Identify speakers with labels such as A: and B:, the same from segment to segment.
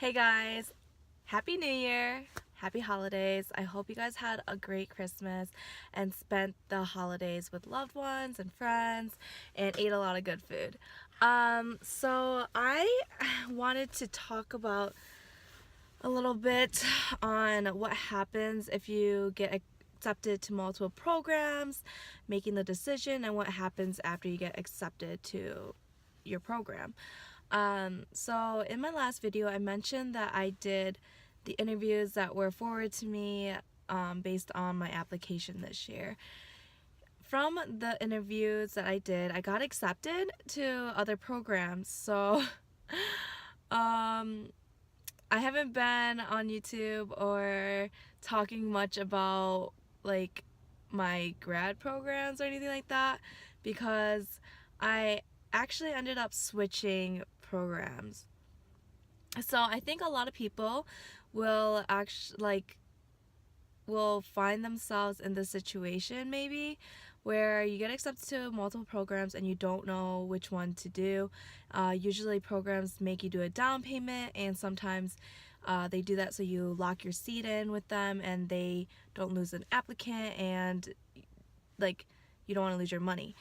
A: Hey guys, Happy New Year, Happy Holidays. I hope you guys had a great Christmas and spent the holidays with loved ones and friends and ate a lot of good food. So I wanted to talk about a little bit on what happens if you get accepted to multiple programs, making the decision, and what happens after you get accepted to your program. So in my last video, I mentioned that I did the interviews that were forwarded to me based on my application this year. From the interviews that I did, I got accepted to other programs. So I haven't been on YouTube or talking much about like my grad programs or anything like that because I actually ended up switching programs. So I think a lot of people will will find themselves in this situation maybe where you get accepted to multiple programs and you don't know which one to do. Usually programs make you do a down payment, and sometimes they do that so you lock your seat in with them and they don't lose an applicant, and like you don't want to lose your money.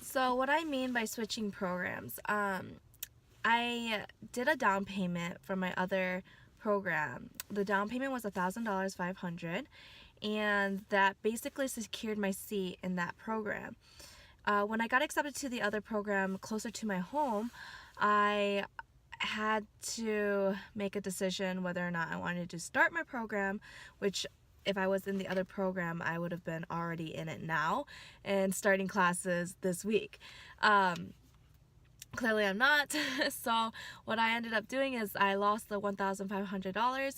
A: So what I mean by switching programs, I did a down payment for my other program. The down payment was $1,000, $500, and that basically secured my seat in that program. When I got accepted to the other program closer to my home, I had to make a decision whether or not I wanted to start my program, which if I was in the other program, I would have been already in it now and starting classes this week. Clearly I'm not. So what I ended up doing is I lost the $1,500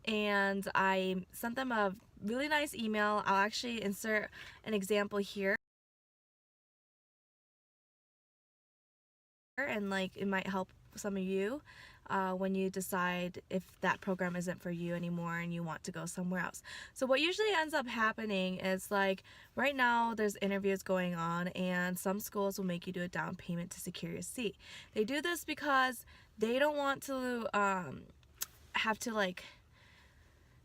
A: and I sent them a really nice email. I'll actually insert an example here, and it might help some of you when you decide if that program isn't for you anymore and you want to go somewhere else. So what usually ends up happening is right now there's interviews going on and some schools will make you do a down payment to secure your seat. They do this because they don't want to have to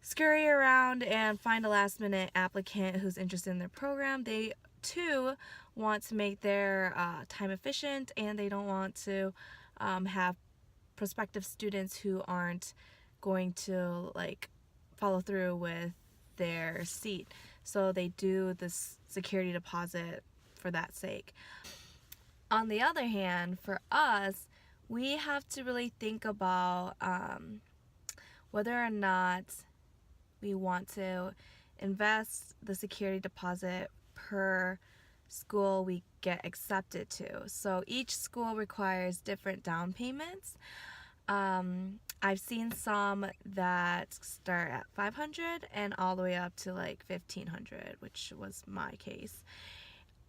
A: scurry around and find a last minute applicant who's interested in their program. They too want to make their time efficient, and they don't want to have prospective students who aren't going to follow through with their seat. So they do this security deposit for that sake. On the other hand, for us, we have to really think about whether or not we want to invest the security deposit per school we get accepted to. So each school requires different down payments. I've seen some that start at $500 and all the way up to $1,500, which was my case.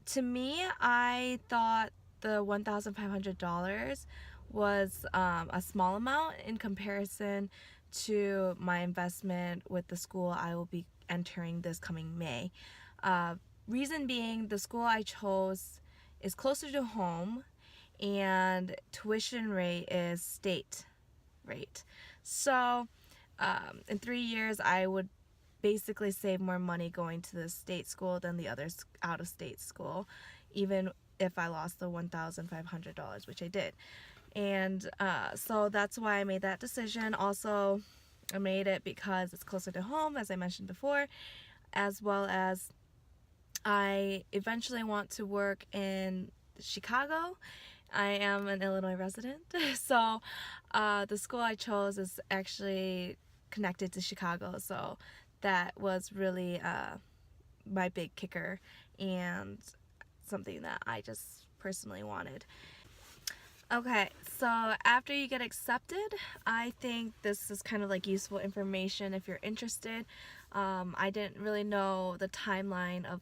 A: To me, I thought the $1,500 was a small amount in comparison to my investment with the school I will be entering this coming May. Reason being, the school I chose is closer to home and tuition rate is state rate. So in 3 years I would basically save more money going to the state school than the other out-of-state school, even if I lost the $1,500, which I did. And so that's why I made that decision. Also, I made it because it's closer to home, as I mentioned before, as well as I eventually want to work in Chicago. I am an Illinois resident, so the school I chose is actually connected to Chicago, so that was really my big kicker and something that I just personally wanted. Okay, so after you get accepted, I think this is kind of useful information if you're interested. I didn't really know the timeline of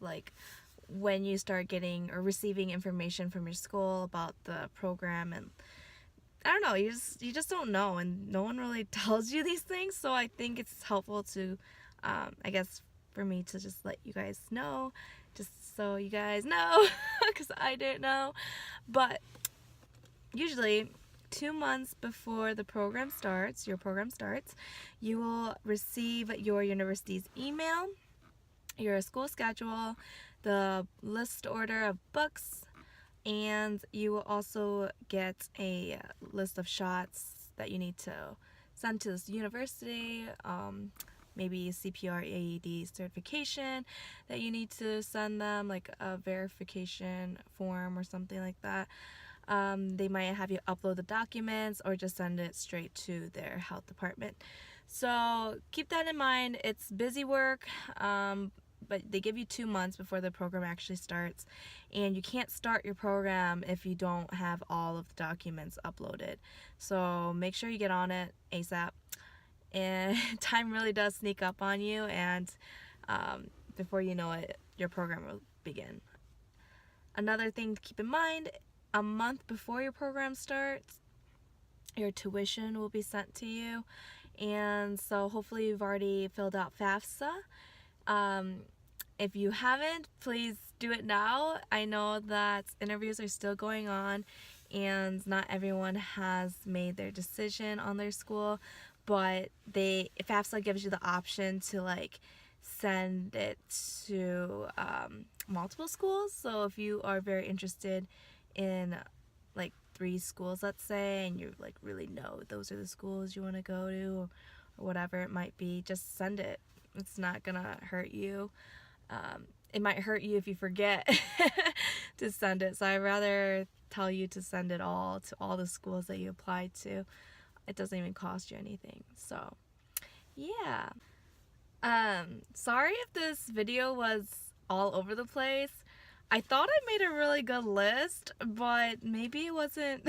A: when you start getting or receiving information from your school about the program, and I don't know, you just don't know, and no one really tells you these things. So I think it's helpful to I guess for me to just let you guys know, just so you guys know, because I didn't know. But usually 2 months before the program starts, your program starts, you will receive your university's email, your school schedule, the list order of books, and you will also get a list of shots that you need to send to this university, maybe CPR AED certification that you need to send them, like a verification form or something like that. They might have you upload the documents or just send it straight to their health department. So keep that in mind. It's busy work, but they give you 2 months before the program actually starts, and you can't start your program if you don't have all of the documents uploaded. So make sure you get on it ASAP. And time really does sneak up on you, and before you know it, your program will begin. Another thing to keep in mind, a month before your program starts, your tuition will be sent to you, and so hopefully you've already filled out FAFSA. If you haven't, please do it now. I know that interviews are still going on and not everyone has made their decision on their school, but FAFSA gives you the option to like send it to multiple schools. So if you are very interested in like 3 schools, let's say, and you like really know those are the schools you want to go to or whatever it might be, just send it. It's not gonna hurt you. It might hurt you if you forget to send it, so I'd rather tell you to send it all to all the schools that you applied to. It doesn't even cost you anything. So yeah, sorry if this video was all over the place. I thought I made a really good list, but maybe it wasn't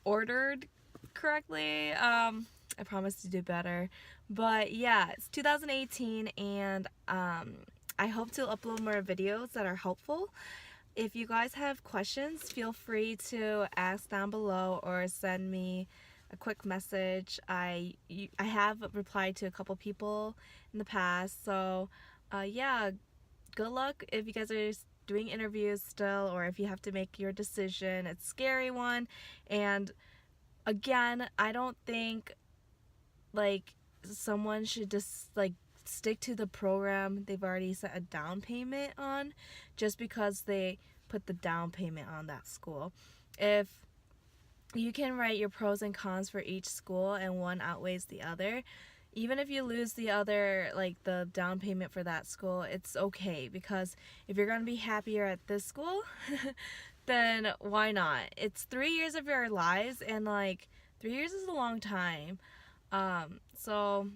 A: ordered correctly. I promise to do better. But yeah, it's 2018, and I hope to upload more videos that are helpful. If you guys have questions, feel free to ask down below or send me a quick message. I have replied to a couple people in the past, so yeah, good luck if you guys are doing interviews still, or if you have to make your decision. It's a scary one, and again, I don't think like someone should just like stick to the program they've already set a down payment on just because they put the down payment on that school. If you can write your pros and cons for each school and one outweighs the other, even if you lose the other, like the down payment for that school, it's okay, because if you're going to be happier at this school then why not? It's 3 years of your lives, and like 3 years is a long time. So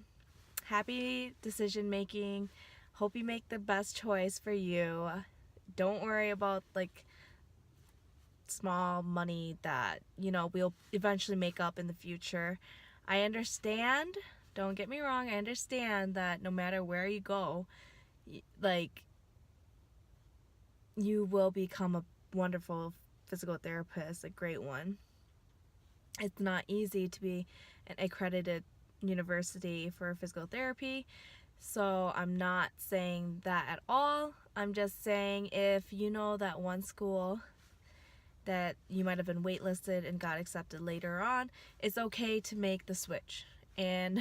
A: happy decision making. Hope you make the best choice for you. Don't worry about like small money that, you know, we'll eventually make up in the future. I understand, don't get me wrong, I understand that no matter where you go, like, you will become a wonderful physical therapist, a great one. It's not easy to be an accredited university for physical therapy, so I'm not saying that at all. I'm just saying if you know that one school that you might have been waitlisted and got accepted later on, it's okay to make the switch, and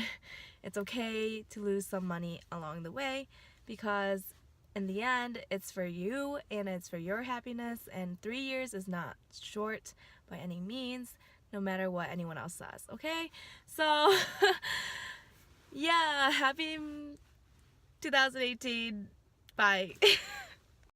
A: it's okay to lose some money along the way, because in the end it's for you and it's for your happiness, and 3 years is not short by any means, no matter what anyone else says, okay? So yeah, happy 2018. Bye.